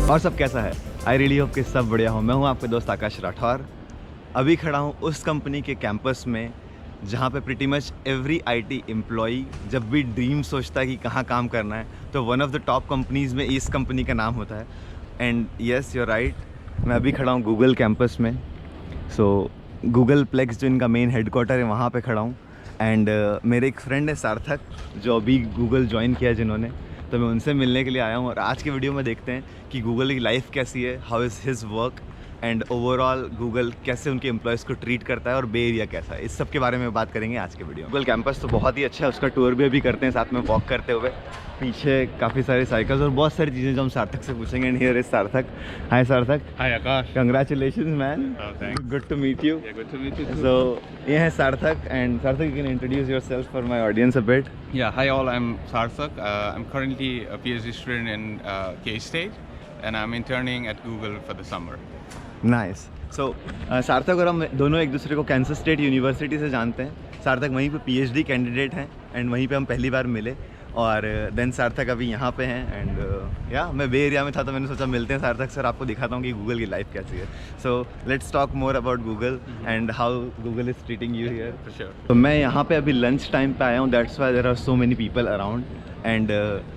और सब कैसा है? आई रियली होप कि सब बढ़िया हो। मैं हूं आपके दोस्त आकाश राठौर। अभी खड़ा हूं उस कंपनी के कैंपस में जहां पे pretty much every IT employee जब भी ड्रीम सोचता है कि कहां काम करना है तो one of the top companies में इस कंपनी का नाम होता है। एंड यस, यूर राइट, मैं अभी खड़ा हूं गूगल कैंपस में। सो गूगल प्लेक्स जो इनका मेन हेडक्वार्टर है वहाँ पे खड़ा हूँ। एंड मेरे एक फ्रेंड है सार्थक जो अभी गूगल ज्वाइन किया है जिन्होंने, तो मैं उनसे मिलने के लिए आया हूँ। और आज के वीडियो में देखते हैं कि गूगल की लाइफ कैसी है, how is his work and overall Google कैसे उनके एम्प्लॉयज़ को ट्रीट करता है और बे एरिया कैसा है, इस सब के बारे में बात करेंगे आज के वीडियो में। गूगल कैंपस तो बहुत ही अच्छा है, उसका टूर भी अभी करते हैं साथ में वॉक करते हुए। पीछे काफ़ी सारे साइकिल्स और बहुत सारी चीज़ें जो हम सार्थक से पूछेंगे। And here is Sarthak. Hi Sarthak. Hi Aakash. Congratulations man, good to meet you. Good to meet you. So ये है Sarthak and Sarthak, you can introduce yourself for my audience a bit. Yeah, hi all, I'm Sarthak. I'm currently a PhD student in K-State and I'm interning at Google for the summer. Nice. So Sarthak और हम दोनों एक दूसरे को Kansas State University से जानते हैं। सार्थक वहीं पे पीएचडी कैंडिडेट हैं एंड वहीं पे हम पहली बार मिले। और देन सार्थक अभी यहाँ पे हैं एंड या मैं बे एरिया में था तो मैंने सोचा मिलते हैं सार्थक सर, आपको दिखाता हूँ कि गूगल की लाइफ कैसी है। So let's talk more about Google and how Google is treating you here. For sure. तो मैं यहाँ पे अभी लंच टाइम पे आया हूँ, that's why there are so many people around. And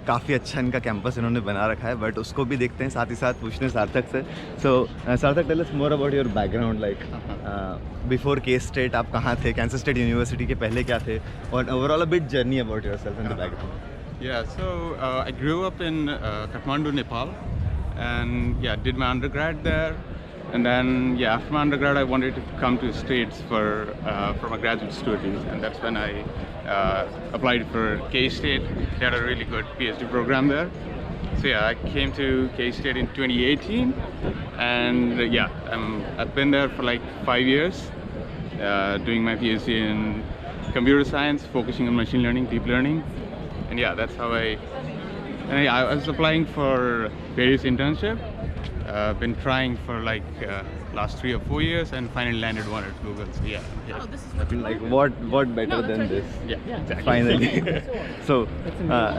काफ़ी अच्छा इनका कैंपस इन्होंने बना रखा है, बट उसको भी देखते हैं, साथ ही साथ पूछते हैं सार्थक से। So Sarthak, tell us more about your background, like before K State आप कहाँ थे, कैंसस स्टेट यूनिवर्सिटी के पहले क्या थे, और overall a bit journey about yourself and the background. Yeah, so I grew up in Kathmandu, Nepal, and yeah, did my undergrad there, and then yeah, after my undergrad, I wanted to come to States for my graduate studies, and that's when I applied for K-State. They had a really good PhD program there. So yeah, I came to K-State in 2018, and yeah, I've been there for like 5 years, doing my PhD in computer science, focusing on machine learning, deep learning. And yeah, that's how I was applying for various internships. Been trying for like last 3 or 4 years and finally landed one at Google. So yeah. Oh, this is what Like what better than this? Yeah, exactly. Finally. So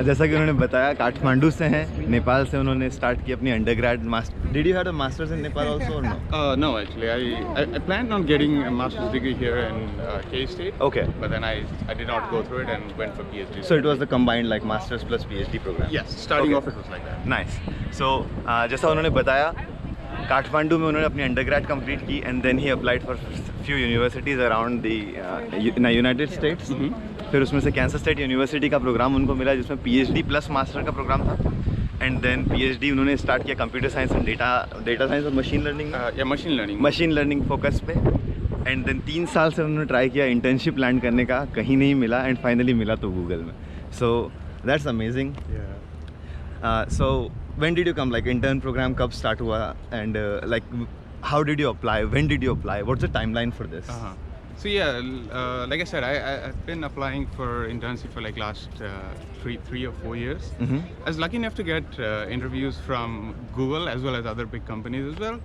जैसा कि उन्होंने बताया काठमांडू से हैं, नेपाल से उन्होंने start की अपनी undergrad master. Did you have a masters in Nepal also और no? No, actually, I planned on getting a master's degree here in K-State. Okay. But then I did not go through it and went for PhD. So it was the combined like masters plus PhD program. Yes, starting Okay. off it was like that. Nice. So जैसा उन्होंने बताया काठमांडू में उन्होंने अपनी undergrad complete की and then ही applied for few universities around the United States. फिर उसमें से कैंसस स्टेट यूनिवर्सिटी का प्रोग्राम उनको मिला जिसमें पीएचडी प्लस मास्टर का प्रोग्राम था। एंड देन पीएचडी उन्होंने स्टार्ट किया computer science and data science और machine learning. Yeah, machine learning focus पे। एंड देन 3 साल से उन्होंने ट्राई किया इंटर्नशिप लैंड करने का, कहीं नहीं मिला एंड फाइनली मिला तो गूगल में। So that's amazing. Yeah. So when did you come, like intern program कब start हुआ and like how did you apply, when did you apply, what's the timeline for this? So yeah, like I said, I've been applying for internship for like last 3 or 4 years. I was lucky enough to get interviews from Google as well as other big companies as well.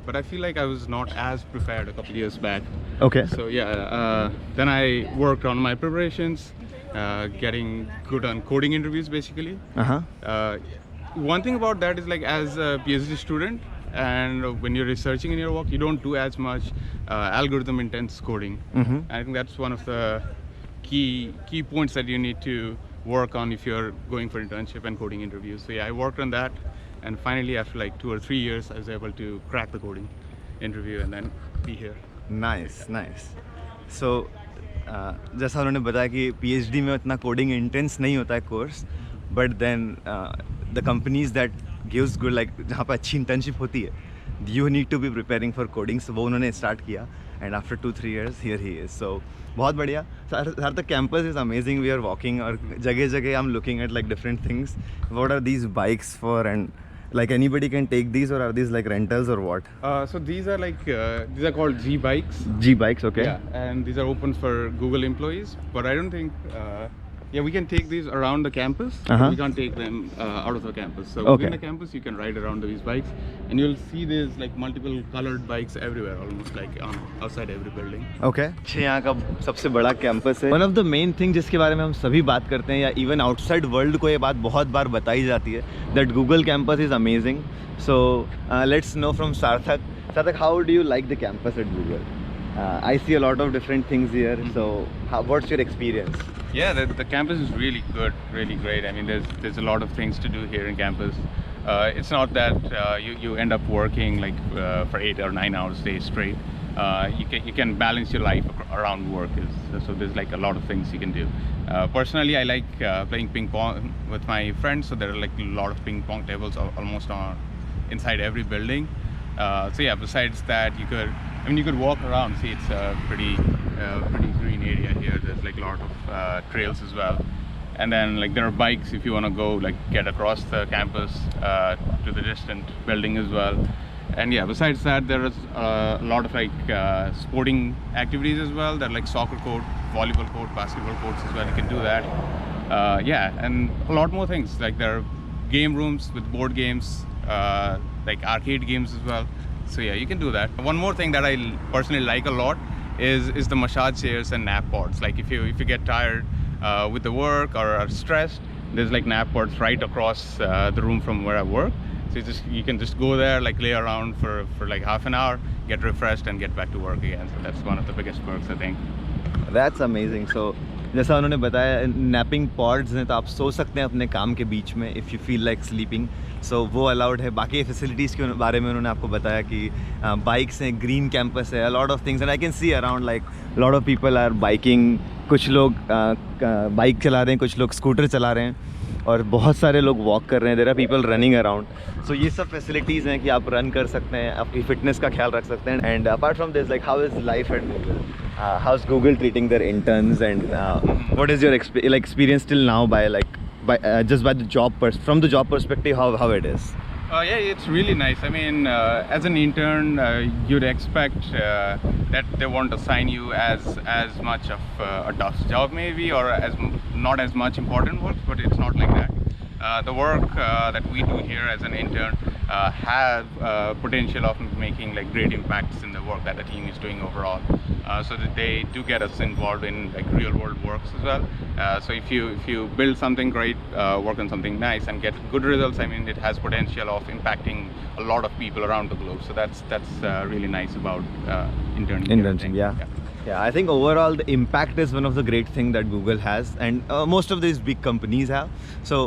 But I feel like I was not as prepared a couple of years back. Okay. So yeah, then I worked on my preparations, getting good on coding interviews basically. One thing about that is like as a PhD student and when you're researching in your work, you don't do as much algorithm intense coding. I think that's one of the key points that you need to work on if you're going for internship and coding interviews. So yeah, I worked on that and finally after like 2 or 3 years I was able to crack the coding interview and then be here. Nice. So जैसा उन्होंने बताया कि PhD में उतना coding intense नहीं होता है course, but then the companies that gives good, like जहाँ पर अच्छी इंटर्नशिप होती है, you need to be preparing for coding. So वो उन्होंने स्टार्ट किया एंड आफ्टर 2-3 years हियर ही इज। सो बहुत बढ़िया। Sir the campus is amazing, we are walking और जगह जगह I am looking at like different things. What are these bikes for and like anybody can take these, or are these like rentals or what? So these are like these are called G bikes. G bikes, okay. Yeah, and these are open for Google employees, but I don't think Yeah, we can take these around the campus. We can't take them out of the campus. So within the campus, you can ride around these bikes, and you'll see there's like multiple colored bikes everywhere, almost like outside every building. Okay. यहाँ का सबसे बड़ा campus है. One of the main thing जिसके बारे में हम सभी बात करते हैं या even outside world को ये बात बहुत बार बताई जाती है that Google campus is amazing. So let's know from Sarthak. Sarthak, how do you like the campus at Google? I see a lot of different things here. So what's your experience? Yeah, the campus is really good, really great. I mean, there's a lot of things to do here in campus. It's not that you end up working like for 8 or 9 hours a day straight. You can balance your life around work. So there's like a lot of things you can do. Personally, I like playing ping pong with my friends. So there are like a lot of ping pong tables almost inside every building. So yeah, besides that, you could walk around. See, it's a pretty green area here. There's like a lot of trails as well. And then like there are bikes if you want to go like get across the campus to the distant building as well. And yeah, besides that, there is a lot of like sporting activities as well. There are like soccer court, volleyball court, basketball courts as well. You can do that. Yeah, and a lot more things. Like there are game rooms with board games, like arcade games as well. So yeah, you can do that. One more thing that I personally like a lot is the massage chairs and nap pods. Like if you get tired with the work or are stressed, there's like nap pods right across the room from where I work. So you can just go there, like lay around for like half an hour, get refreshed and get back to work again. So that's one of the biggest perks, I think. That's amazing. So जैसा उन्होंने बताया napping pods हैं तो आप सो सकते हैं अपने काम के बीच में if you feel like sleeping. So वो अलाउड है. बाकी फैसिलिटीज़ के बारे में उन्होंने आपको बताया कि बाइक्स हैं, ग्रीन कैंपस है, lot of things and I can see around like lot of people are biking. कुछ लोग बाइक चला रहे हैं, कुछ लोग स्कूटर चला रहे हैं और बहुत सारे लोग वॉक कर रहे हैं. There are people running around. So ये सब फैसिलिटीज़ हैं कि आप रन कर सकते हैं, आपकी फिटनेस का ख्याल रख सकते हैं. And apart from this like how is life at Google? How is Google treating their interns, and what is your experience till now just by the from the job perspective, how it is? Yeah, it's really nice. I mean, as an intern, you'd expect that they won't assign you as much of a tough job maybe, or not as much important work, but it's not like that. The work that we do here as an intern have potential of making like great impacts in the work that the team is doing overall. So that they do get us involved in like real world works as well. So if you build something great, work on something nice and get good results, I mean it has potential of impacting a lot of people around the globe. So that's really nice about interning. Yeah, I think overall the impact is one of the great things that Google has, and most of these big companies have. So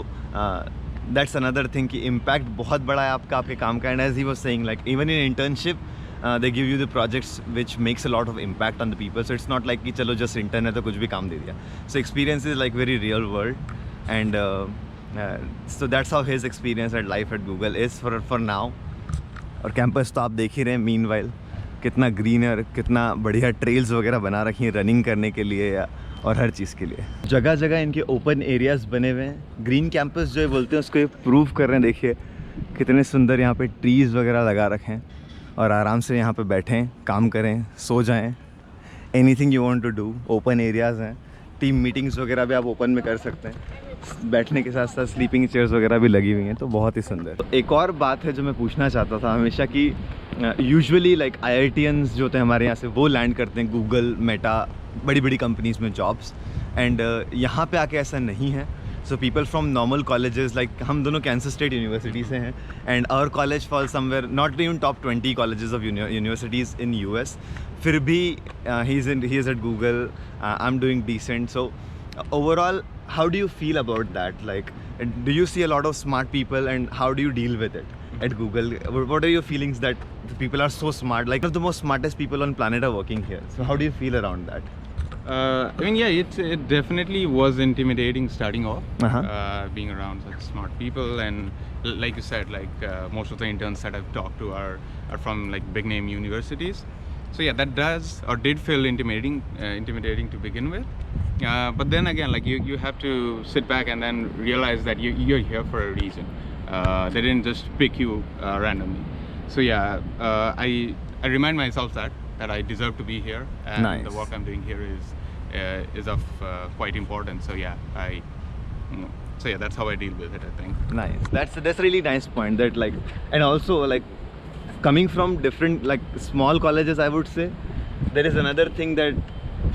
that's another thing कि impact बहुत बड़ा है आपका आपके काम का. And as he was saying, like even in internship, they give you the projects which makes a lot of impact on the people. So it's not like कि चलो just intern है तो कुछ भी काम दे दिया. So experience is like very real world, and so that's how his experience at life at Google is for now. और campus तो आप देख ही रहे हैं meanwhile कितना ग्रीन है और कितना बढ़िया ट्रेल्स वगैरह बना रखी हैं रनिंग करने के लिए और हर चीज़ के लिए. जगह जगह इनके ओपन एरियाज़ बने हुए हैं. ग्रीन कैंपस जो बोलते हैं उसको ये प्रूव कर रहे हैं. देखिए कितने सुंदर यहाँ पे ट्रीज़ वगैरह लगा रखे हैं और आराम से यहाँ पे बैठें, काम करें, सो जाएं. Anything you want to do. Open areas हैं. टीम मीटिंग्स वगैरह भी आप ओपन में कर सकते हैं. बैठने के साथ साथ स्लीपिंग चेयर्स वगैरह भी लगी हुई हैं. तो बहुत ही सुंदर. तो एक और बात है जो मैं पूछना चाहता था हमेशा कि यूजुअली लाइक IITians जो होते हैं हमारे यहाँ से वो लैंड करते हैं गूगल, मेटा, बड़ी बड़ी कंपनीज़ में जॉब्स. एंड यहाँ पे आके ऐसा नहीं है. So people from normal colleges, like हम दोनों कैंसस स्टेट यूनिवर्सिटी से हैं, and our college fall somewhere not even top 20 colleges of universities in US. फिर भी he is at Google. I am doing decent. So overall, how do you feel about that? Like, do you see a lot of smart people, and how do you deal with it at Google? What are your feelings that the people are so smart? Like, one of the most smartest people on planet are working here. So how do you feel around that? I mean, yeah, it definitely was intimidating starting off, being around such smart people, and like you said, like most of the interns that I've talked to are from like big name universities. So yeah, that did feel intimidating to begin with. But then again, like you have to sit back and then realize that you're here for a reason. They didn't just pick you randomly. So yeah, I remind myself that I deserve to be here, and nice. The work I'm doing here is of quite importance. So yeah, so yeah, that's how I deal with it, I think. Nice. That's a really nice point. That like, and also like coming from different like small colleges, I would say there is another thing that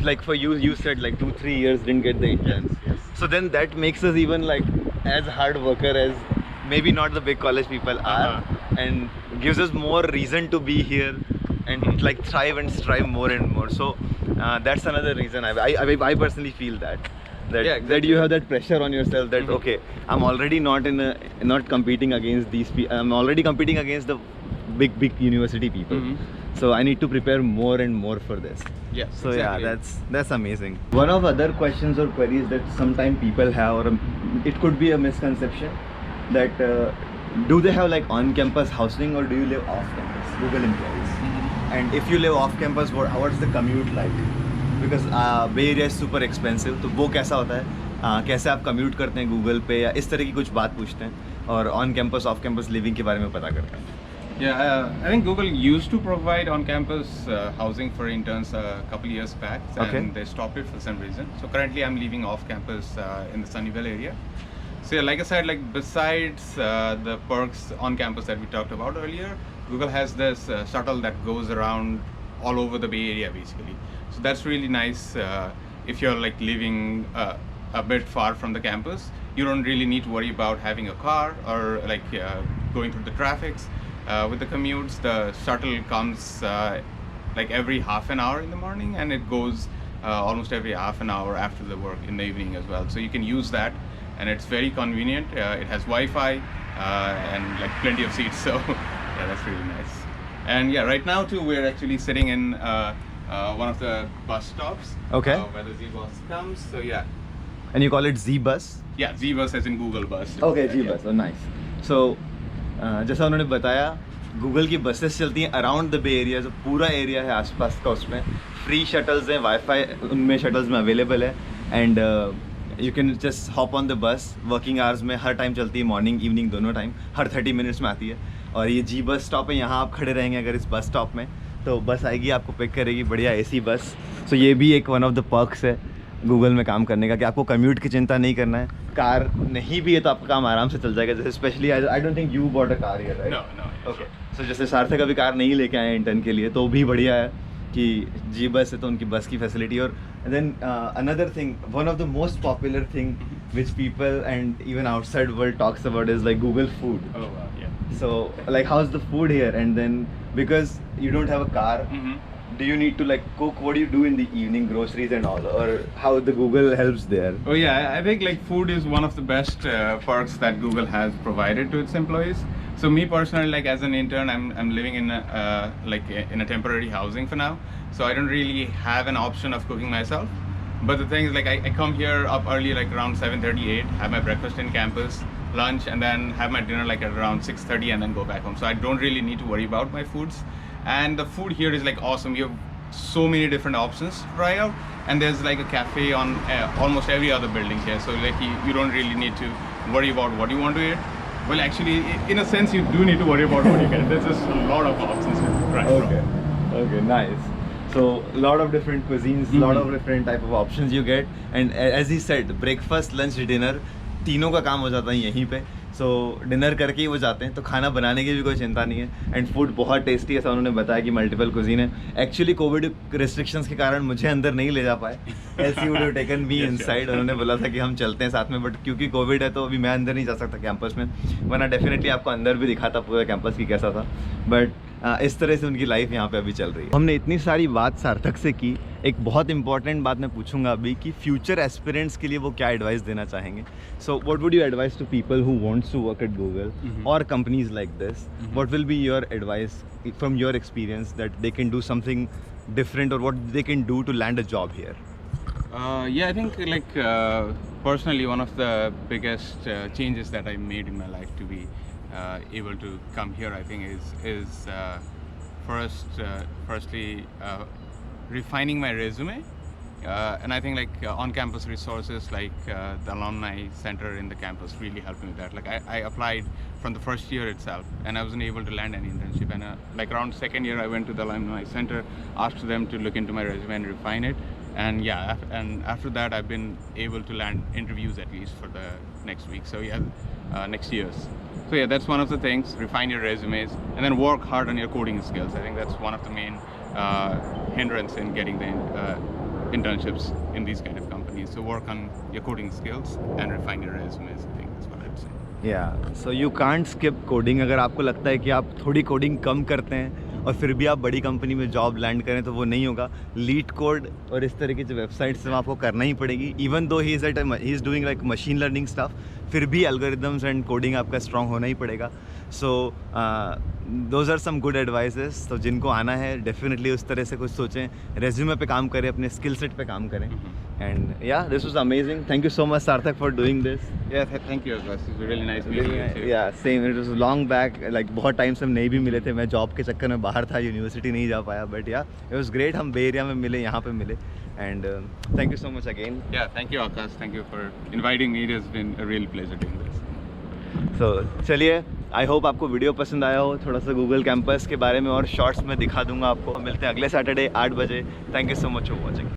like for you said like 2-3 years didn't get the interns. Yes. So then that makes us even like as hard worker as maybe not the big college people are, and gives us more reason to be here and like thrive and strive more and more. So that's another reason I personally feel that Yeah, exactly. that you have that pressure on yourself that okay, I'm already not competing against these people, I'm already competing against the big university people. So I need to prepare more and more for this. Yes. So exactly. yeah, that's amazing. One of other questions or queries that sometimes people have, or it could be a misconception, that do they have like on-campus housing or do you live off-campus? Google employees. And if you live off-campus, what's the commute like? Because Bay Area is super expensive. तो वो कैसा होता है? कैसे आप commute करते हैं Google पे, या इस तरह की कुछ बात पूछते हैं और on-campus, off-campus living के बारे में पता करते हैं. Yeah, I think Google used to provide on-campus housing for interns a couple years back, and they stopped it for some reason. So currently, I'm living off-campus in the Sunnyvale area. So yeah, like I said, like besides the perks on campus that we talked about earlier, Google has this shuttle that goes around all over the Bay Area basically. So that's really nice if you're like living a bit far from the campus. You don't really need to worry about having a car or like going through the traffics. With the commutes, the shuttle comes like every half an hour in the morning, and it goes almost every half an hour after the work in the evening as well. So you can use that, and it's very convenient. It has Wi-Fi and like plenty of seats. So yeah, that's really nice. And yeah, right now too, we're actually sitting in one of the bus stops. Okay. Where the Z bus comes. So yeah. And you call it Z bus? Yeah, Z bus as in Google bus. Okay, Z bus. Oh, nice. So जैसा उन्होंने बताया, Google की buses चलती हैं around the bay area, जो पूरा area है आसपास का, उसमें फ्री शटल्स हैं, वाईफाई उनमें शटल्स में अवेलेबल है, and you can just hop on the bus. Working hours में हर टाइम चलती है, मॉर्निंग इवनिंग दोनों टाइम, हर 30 मिनट्स में आती है. और ये जी बस स्टॉप है, यहाँ आप खड़े रहेंगे अगर इस बस स्टॉप में तो बस आएगी, आपको पिक करेगी, बढ़िया एसी बस. सो ये भी एक वन ऑफ द पर्क्स है गूगल में काम करने का कि आपको कम्यूट की चिंता नहीं करना है. कार नहीं भी है तो आपका काम आराम से चल जाएगा. जैसे specially I don't think you bought a car here, right? No. Okay. So जैसे सार्थक अभी कार नहीं लेके आए इंटर्न के लिए, तो भी बढ़िया है कि जी बस है तो उनकी बस की फैसिलिटी. और then another thing, one of the most popular thing which people and even outside world talks about is like Google food. Oh wow, yeah. So like how's the food here? And then because you don't have a car, do you need to like cook? What do you do in the evening, groceries and all, or how the Google helps there? Oh yeah, I think like food is one of the best perks that Google has provided to its employees. So me personally, like as an intern, I'm living in like in a temporary housing for now. So I don't really have an option of cooking myself. But the thing is, like I come here up early, like around 7:38, have my breakfast in campus, lunch, and then have my dinner like at around 6:30, and then go back home. So I don't really need to worry about my foods. And the food here is like awesome. You have so many different options to try out, and there's like a cafe on almost every other building here. So like you don't really need to worry about what you want to eat. Well, actually, in a sense, you do need to worry about what you get. There's just a lot of options to try from. Okay, nice. So a lot of different cuisines, lot of different type of options you get, and as he said, breakfast, lunch, dinner, तीनों का काम हो जाता है यहीं पे. सो dinner करके ही वो जाते हैं, तो खाना बनाने की भी कोई चिंता नहीं है. एंड फूड बहुत टेस्टी है. ऐसा उन्होंने बताया कि मल्टीपल कुजीन है. एक्चुअली कोविड रिस्ट्रिक्शंस के कारण मुझे अंदर नहीं ले जा पाए, else he would have taken me inside. उन्होंने बोला था कि हम चलते हैं साथ में, बट क्योंकि कोविड है तो अभी मैं अंदर नहीं जा सकता कैंपस में, वरना डेफिनेटली आपको अंदर भी दिखाता पूरा कैंपस की कैसा था. बट इस तरह से उनकी लाइफ यहाँ पे अभी चल रही है. हमने इतनी सारी बात सार्थक से की. एक बहुत इंपॉर्टेंट बात मैं पूछूंगा अभी कि फ्यूचर एस्पिरेंट्स के लिए वो क्या एडवाइस देना चाहेंगे. So what would you advice to people who wants to work at Google और companies like this? What will be your advice from your experience that they can do something different, or what they can do to land a job here? Yeah, I think like personally one of the biggest changes that I made in my life to be able to come here, I think is firstly refining my resume, and I think like on-campus resources like the alumni center in the campus really helped me with that. Like I applied from the first year itself, and I wasn't able to land any internship. And like around second year, I went to the alumni center, asked them to look into my resume and refine it. And yeah, and after that I've been able to land interviews at least for the next week. So yeah, next year's. So yeah, that's one of the things. Refine your resumes and then work hard on your coding skills. I think that's one of the main hindrance in getting the internships in these kind of companies. So work on your coding skills and refine your resumes. I think that's what I'd say. Yeah, so you can't skip coding. अगर आपको लगता है कि आप थोड़ी coding कम करते हैं और फिर भी आप बड़ी कंपनी में जॉब लैंड करें तो वो नहीं होगा. लीड कोड और इस तरह की जो वेबसाइट्स हैं आपको करना ही पड़ेगी. Even though he is doing like machine learning stuff, फिर भी एल्गोरिदम्स एंड कोडिंग आपका स्ट्रॉन्ग होना ही पड़ेगा. So those are some good advices. तो जिनको आना है डेफिनेटली उस तरह से कुछ सोचें, रेज्यूमे पे काम करें, अपने स्किल सेट पे काम करें. And yeah this was amazing. Thank you so much Sarthak for doing this. Yeah, thank you. It was really nice meeting you too. या same, it was long back, like बहुत time से हम नहीं भी मिले थे. मैं जॉब के चक्कर में बाहर था, यूनिवर्सिटी नहीं जा पाया, बट या इट वाज ग्रेट. हम बे एरिया में मिले, यहाँ पे मिले. And thank you so much again. Yeah, thank you Akash. Thank you for inviting me. It has been a real pleasure doing this. सो चलिए, आई होप आपको वीडियो पसंद आया हो. थोड़ा सा गूगल कैंपस के बारे में और शॉर्ट्स में दिखा दूंगा आपको. मिलते हैं अगले सैटरडे 8 बजे. Thank you so much for watching.